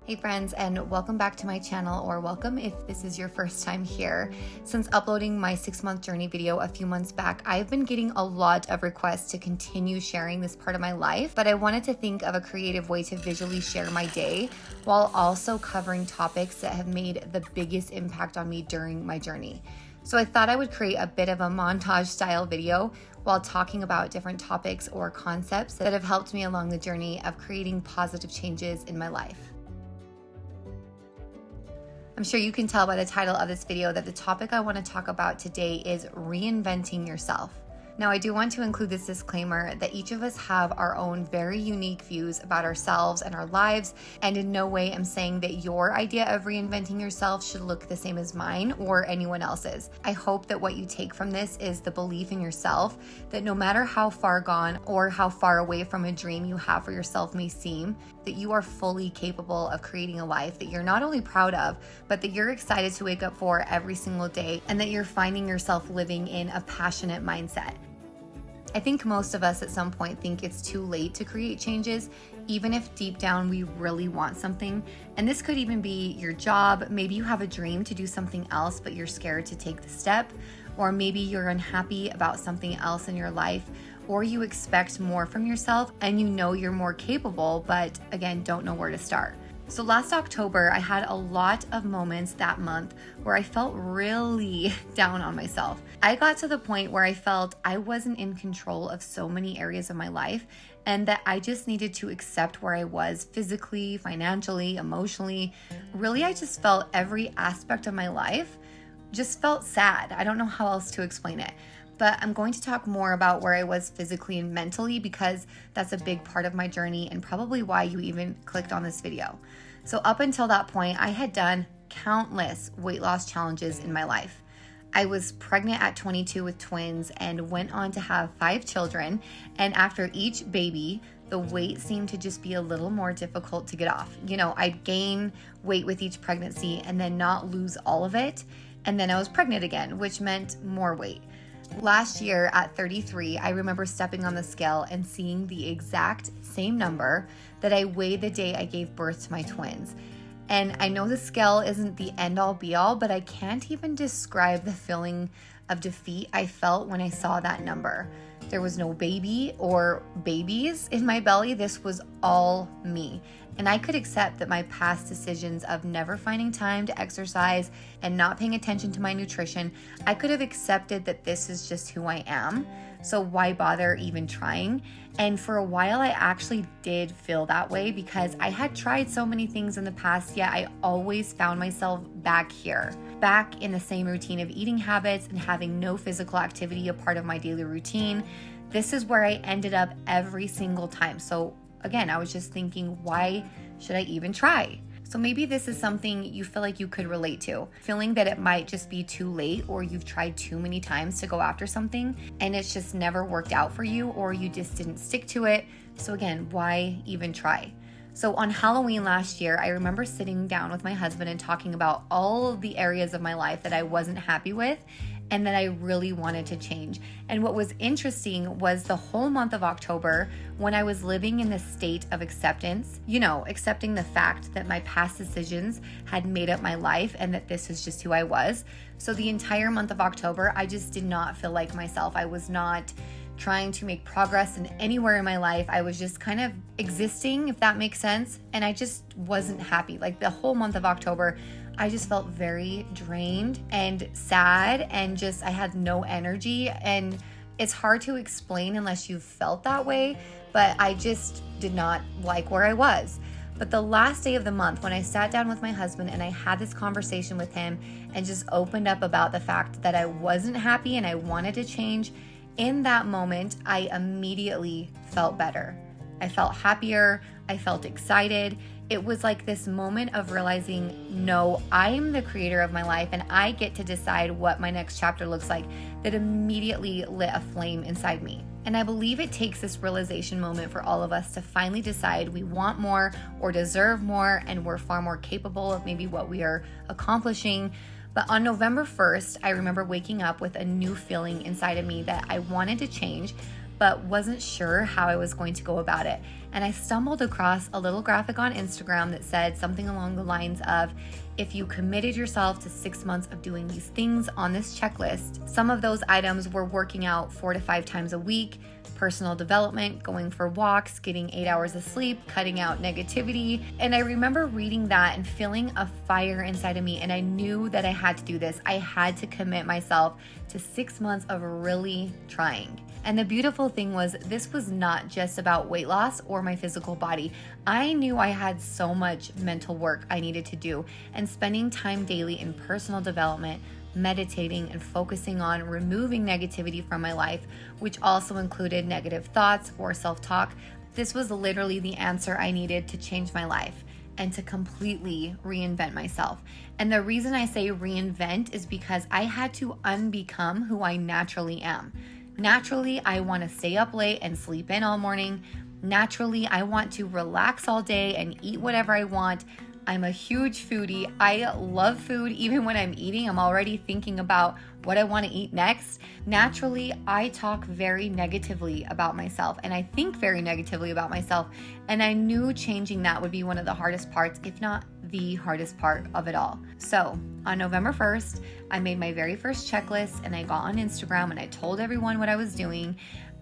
Hey friends, and welcome back to my channel, or welcome if this is your first time here. Since uploading my 6-month journey video a few months back, I've been getting a lot of requests to continue sharing this part of my life, but I wanted to think of a creative way to visually share my day while also covering topics that have made the biggest impact on me during my journey. So I thought I would create a bit of a montage style video while talking about different topics or concepts that have helped me along the journey of creating positive changes in my life. I'm sure you can tell by the title of this video that the topic I want to talk about today is reinventing yourself. Now, I do want to include this disclaimer that each of us have our own very unique views about ourselves and our lives, and in no way am saying that your idea of reinventing yourself should look the same as mine or anyone else's. I hope that what you take from this is the belief in yourself that no matter how far gone or how far away from a dream you have for yourself may seem, that you are fully capable of creating a life that you're not only proud of, but that you're excited to wake up for every single day, and that you're finding yourself living in a passionate mindset. I think most of us at some point think it's too late to create changes, even if deep down we really want something. And this could even be your job. Maybe you have a dream to do something else, but you're scared to take the step. Or maybe you're unhappy about something else in your life, or you expect more from yourself and you know you're more capable, but again, don't know where to start. So last October, I had a lot of moments that month where I felt really down on myself. I got to the point where I felt I wasn't in control of so many areas of my life, and that I just needed to accept where I was physically, financially, emotionally. Really, I just felt every aspect of my life just felt sad. I don't know how else to explain it. But I'm going to talk more about where I was physically and mentally, because that's a big part of my journey and probably why you even clicked on this video. So up until that point, I had done countless weight loss challenges in my life. I was pregnant at 22 with twins and went on to have 5 children. And after each baby, the weight seemed to just be a little more difficult to get off. You know, I'd gain weight with each pregnancy and then not lose all of it. And then I was pregnant again, which meant more weight. Last year at 33, I remember stepping on the scale and seeing the exact same number that I weighed the day I gave birth to my twins. And I know the scale isn't the end all be all, but I can't even describe the feeling of defeat I felt when I saw that number. There was no baby or babies in my belly. This was all me. And I could accept that my past decisions of never finding time to exercise and not paying attention to my nutrition, I could have accepted that this is just who I am. So why bother even trying? And for a while, I actually did feel that way because I had tried so many things in the past, yet I always found myself back here, back in the same routine of eating habits and having no physical activity a part of my daily routine. This is where I ended up every single time. So again, I was just thinking, why should I even try? So maybe this is something you feel like you could relate to, feeling that it might just be too late, or you've tried too many times to go after something and it's just never worked out for you, or you just didn't stick to it. So again, why even try? So on Halloween last year, I remember sitting down with my husband and talking about all of the areas of my life that I wasn't happy with and that I really wanted to change. And what was interesting was the whole month of October, when I was living in this state of acceptance, accepting the fact that my past decisions had made up my life and that this is just who I was. So the entire month of October, I just did not feel like myself. I was not trying to make progress in anywhere in my life. I was just kind of existing, if that makes sense. And I just wasn't happy. Like the whole month of October, I just felt very drained and sad, and just I had no energy. And it's hard to explain unless you've felt that way, but I just did not like where I was. But the last day of the month, when I sat down with my husband and I had this conversation with him and just opened up about the fact that I wasn't happy and I wanted to change, in that moment, I immediately felt better. I felt happier. I felt excited. It was like this moment of realizing, no, I am the creator of my life and I get to decide what my next chapter looks like, that immediately lit a flame inside me. And I believe it takes this realization moment for all of us to finally decide we want more or deserve more, and we're far more capable of maybe what we are accomplishing. But on November 1st, I remember waking up with a new feeling inside of me that I wanted to change, but wasn't sure how I was going to go about it. And I stumbled across a little graphic on Instagram that said something along the lines of, if you committed yourself to 6 months of doing these things on this checklist, some of those items were working out 4 to 5 times a week, personal development, going for walks, getting 8 hours of sleep, cutting out negativity. And I remember reading that and feeling a fire inside of me. And I knew that I had to do this. I had to commit myself to 6 months of really trying. And the beautiful thing was, this was not just about weight loss or my physical body. I knew I had so much mental work I needed to do, and spending time daily in personal development, meditating, and focusing on removing negativity from my life, which also included negative thoughts or self-talk. This was literally the answer I needed to change my life and to completely reinvent myself. And the reason I say reinvent is because I had to unbecome who I naturally am. Naturally, I want to stay up late and sleep in all morning. Naturally, I want to relax all day and eat whatever I want. I'm a huge foodie. I love food. Even when I'm eating, I'm already thinking about what I want to eat next. Naturally, I talk very negatively about myself, and I think very negatively about myself. And I knew changing that would be one of the hardest parts, if not the hardest part of it all. So on November 1st, I made my very first checklist, and I got on Instagram and I told everyone what I was doing.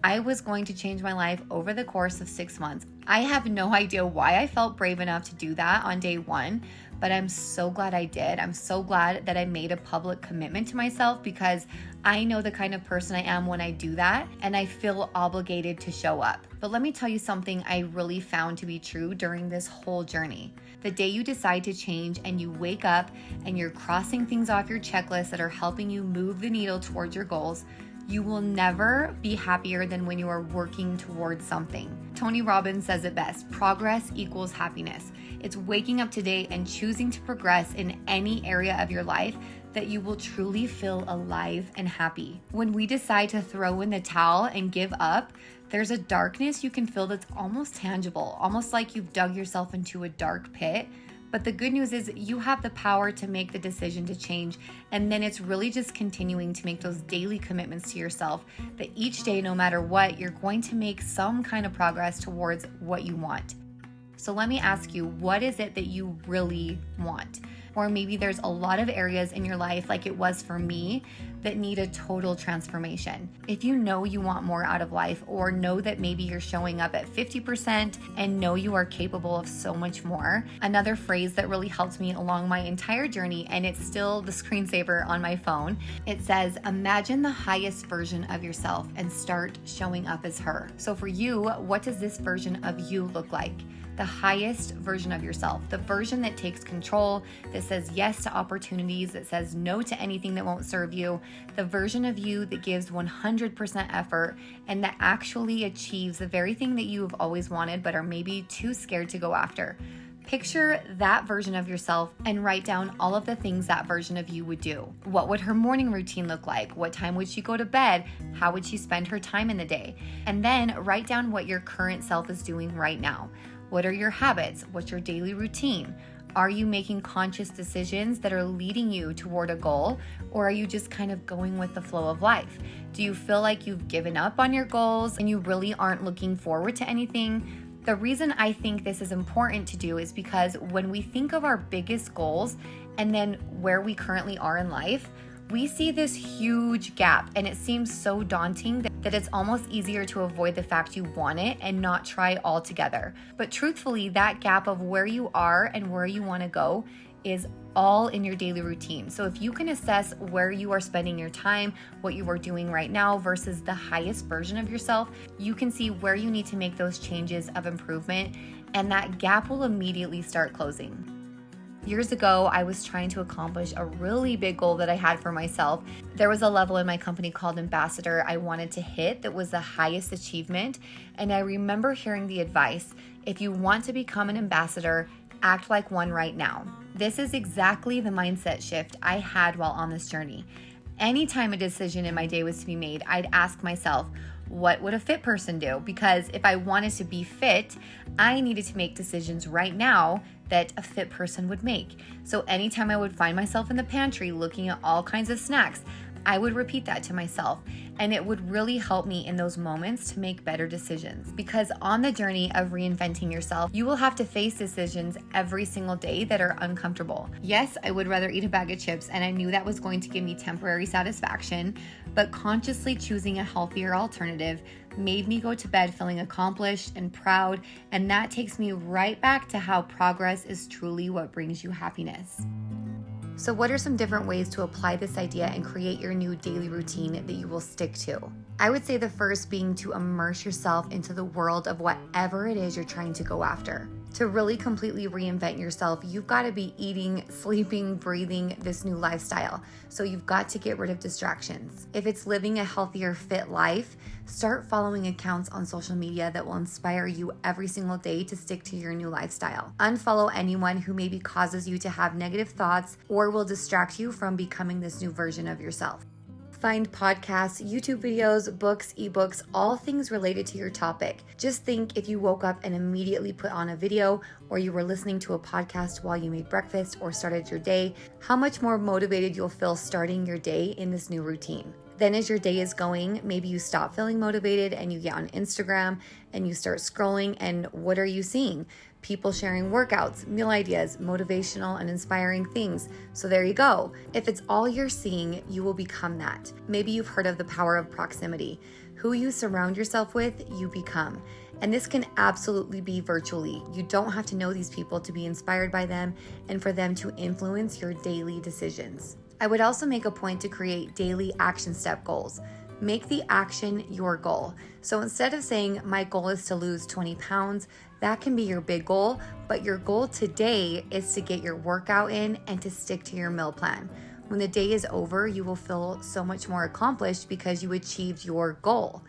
I was going to change my life over the course of 6 months. I have no idea why I felt brave enough to do that on day one, but I'm so glad I did. I'm so glad that I made a public commitment to myself, because I know the kind of person I am when I do that, and I feel obligated to show up. But let me tell you something I really found to be true during this whole journey. The day you decide to change and you wake up and you're crossing things off your checklist that are helping you move the needle towards your goals, you will never be happier than when you are working towards something. Tony Robbins says it best: progress equals happiness. It's waking up today and choosing to progress in any area of your life that you will truly feel alive and happy. When we decide to throw in the towel and give up, there's a darkness you can feel that's almost tangible, almost like you've dug yourself into a dark pit. But the good news is you have the power to make the decision to change. And then it's really just continuing to make those daily commitments to yourself that each day, no matter what, you're going to make some kind of progress towards what you want. So let me ask you, what is it that you really want? Or maybe there's a lot of areas in your life, like it was for me, that need a total transformation. If you know you want more out of life, or know that maybe you're showing up at 50% and know you are capable of so much more. Another phrase that really helped me along my entire journey, and it's still the screensaver on my phone, it says, imagine the highest version of yourself and start showing up as her. So for you, what does this version of you look like? The highest version of yourself, the version that takes control, that says yes to opportunities, that says no to anything that won't serve you, the version of you that gives 100% effort and that actually achieves the very thing that you have always wanted but are maybe too scared to go after. Picture that version of yourself and write down all of the things that version of you would do. What would her morning routine look like? What time would she go to bed? How would she spend her time in the day? And then write down what your current self is doing right now. What are your habits? What's your daily routine? Are you making conscious decisions that are leading you toward a goal, or are you just kind of going with the flow of life? Do you feel like you've given up on your goals and you really aren't looking forward to anything? The reason I think this is important to do is because when we think of our biggest goals and then where we currently are in life, we see this huge gap, and it seems so daunting that it's almost easier to avoid the fact you want it and not try altogether. But truthfully, that gap of where you are and where you want to go is all in your daily routine. So if you can assess where you are spending your time, what you are doing right now versus the highest version of yourself, you can see where you need to make those changes of improvement, and that gap will immediately start closing. Years ago, I was trying to accomplish a really big goal that I had for myself. There was a level in my company called ambassador I wanted to hit that was the highest achievement. And I remember hearing the advice, if you want to become an ambassador, act like one right now. This is exactly the mindset shift I had while on this journey. Anytime a decision in my day was to be made, I'd ask myself, what would a fit person do? Because if I wanted to be fit, I needed to make decisions right now that a fit person would make. So anytime I would find myself in the pantry looking at all kinds of snacks, I would repeat that to myself, and it would really help me in those moments to make better decisions. Because on the journey of reinventing yourself, you will have to face decisions every single day that are uncomfortable. Yes, I would rather eat a bag of chips, and I knew that was going to give me temporary satisfaction, but consciously choosing a healthier alternative made me go to bed feeling accomplished and proud, and that takes me right back to how progress is truly what brings you happiness. So what are some different ways to apply this idea and create your new daily routine that you will stick to? I would say the first being to immerse yourself into the world of whatever it is you're trying to go after. To really completely reinvent yourself, you've got to be eating, sleeping, breathing this new lifestyle. So you've got to get rid of distractions. If it's living a healthier, fit life, start following accounts on social media that will inspire you every single day to stick to your new lifestyle. Unfollow anyone who maybe causes you to have negative thoughts or will distract you from becoming this new version of yourself. Find podcasts, YouTube videos, books, ebooks, all things related to your topic. Just think if you woke up and immediately put on a video, or you were listening to a podcast while you made breakfast or started your day, how much more motivated you'll feel starting your day in this new routine. Then as your day is going, maybe you stop feeling motivated and you get on Instagram and you start scrolling, and what are you seeing? People sharing workouts, meal ideas, motivational and inspiring things. So there you go. If it's all you're seeing, you will become that. Maybe you've heard of the power of proximity. Who you surround yourself with, you become. And this can absolutely be virtually. You don't have to know these people to be inspired by them and for them to influence your daily decisions. I would also make a point to create daily action step goals. Make the action your goal. So instead of saying, my goal is to lose 20 pounds, that can be your big goal, but your goal today is to get your workout in and to stick to your meal plan. When the day is over, you will feel so much more accomplished because you achieved your goal.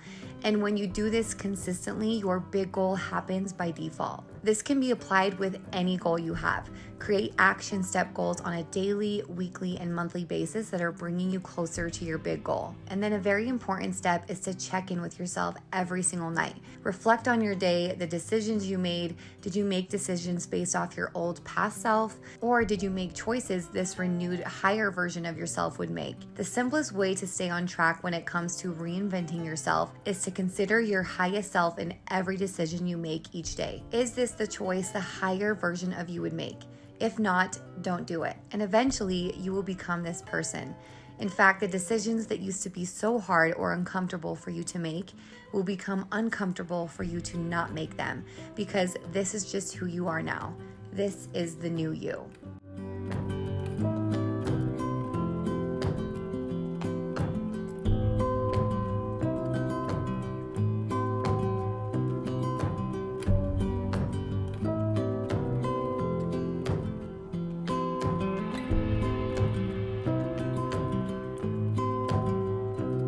And when you do this consistently, your big goal happens by default. This can be applied with any goal you have. Create action step goals on a daily, weekly, and monthly basis that are bringing you closer to your big goal. And then a very important step is to check in with yourself every single night. Reflect on your day, the decisions you made. Did you make decisions based off your old past self? Or did you make choices this renewed, higher version of yourself would make? The simplest way to stay on track when it comes to reinventing yourself is to consider your highest self in every decision you make each day. Is this the choice the higher version of you would make? If not, don't do it. And eventually you will become this person. In fact, the decisions that used to be so hard or uncomfortable for you to make will become uncomfortable for you to not make them, because this is just who you are now. This is the new you.